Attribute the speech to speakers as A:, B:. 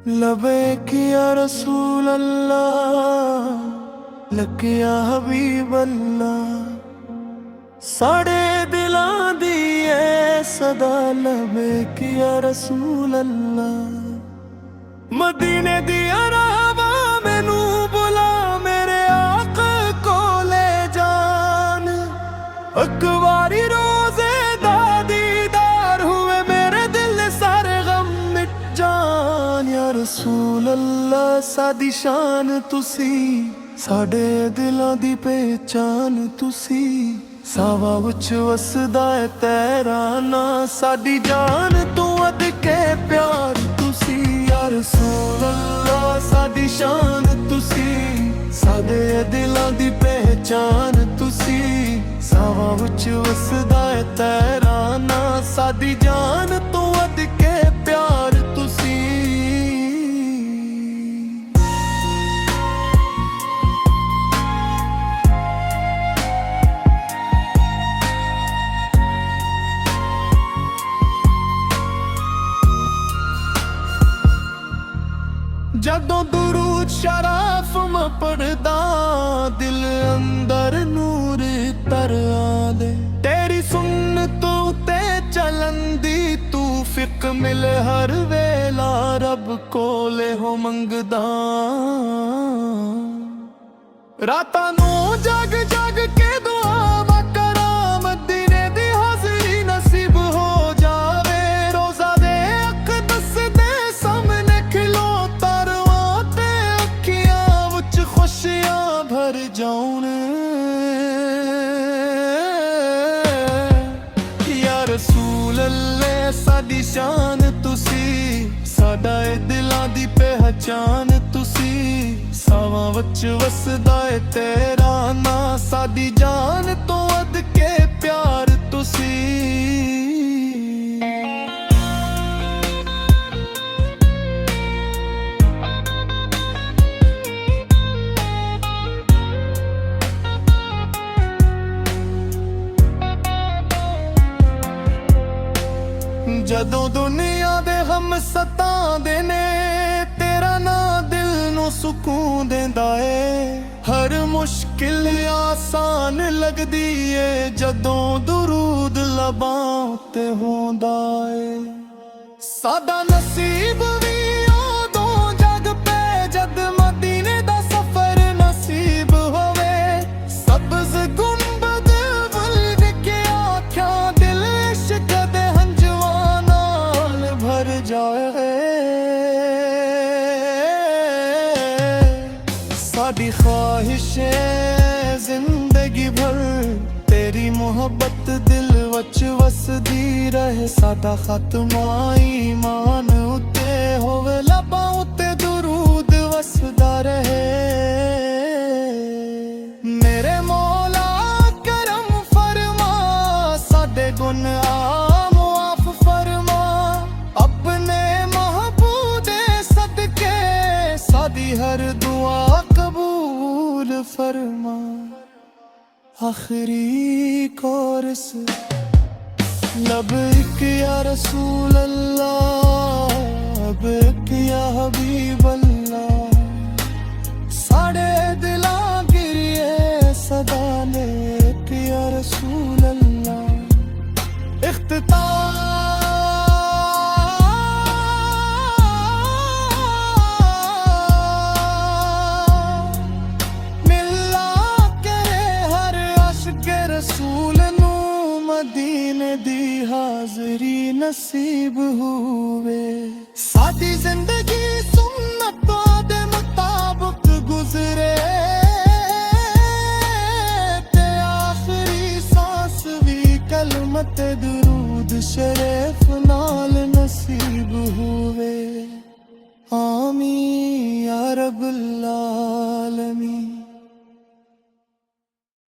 A: लबैक या रसूल अल्लाह, लक या हबीब अल्लाह। साढ़े दिलां दी ऐ सदा लबैक या रसूल अल्लाह। मदीने दी राहवा मैनू बुला, मेरे आका को ले जान। अकवारी रोज़े दीदार हुए, मेरे दिल सारे गम मिट जान। या रसूल अल्लाह सादी शान तुसी, साडे दिलां दी पहचान तुसी। सावा विच वसदा है तेरा ना, साडी जान तू अद के प्यार तुसी। या रसूल अल्लाह सादी शान तुसी, साडे दिलां दी पहचान तुसी। सावा विच वसदा है तेरा ना, साडी जान तू अद के प्यार तुसी। जदों दुरूद शराफ में पढ़दा, दिल अंदर नूर तर आदे। तेरी सुन्नतों ते चलन दी तू फिक मिल हर वेला, रब कोले हो मंगदा। रातां नूं जग जग के दुआवां करां, मदीने दी हाज़री नसीब हो जावे। रोज़ा दे अक़दस दे सामने खिलो, खुशियां भर जाऊन। या रसूल अल्लाह साडी शान तुसी, साडा ए दिलां दी पहचान तुसी। सावां विच वसदा है तेरा ना, साडी जान तो अद के प्यार तुसी। जदों दुनिया दे हम सतांदे ने, तेरा ना दिल नूं सुकून देंदा है। हर मुश्किल आसान लगदी है, जदों दुरूद लबां ते होंदा है। सादा नसीब भी उदों जग पे, जद मदीने दा सफर नसीब होवे। सब्ज़ गुंबद वल के आँखां, दिल इश्क दे भर जाए। साडी ख्वाहिश है जिंदगी भर, तेरी मोहब्बत दिल वच वसदी रहे। साडा खात्मा ईमान उते होवे, लबां उते दुरूद वसदा रहे। मेरे मौला करम फरमा, साडे गुनाह हर दुआ कबूल फरमा। आखिरी कोरस लबैक या रसूल अल्लाह, लबैक या हबीब अल्लाह। साढ़े दिलां गिरिए सदा लेक या रसूल अल्लाह। इख्तिताम रसूल नूं मदीने दी हाज़री नसीब हुए। साडी जिंदगी सुन्नतां दे मुताबिक गुजरे, ते आखिरी सांस भी कलमत दुरूद शरीफ नाल नसीब हुए। आमीन या रब्बल आलमीन।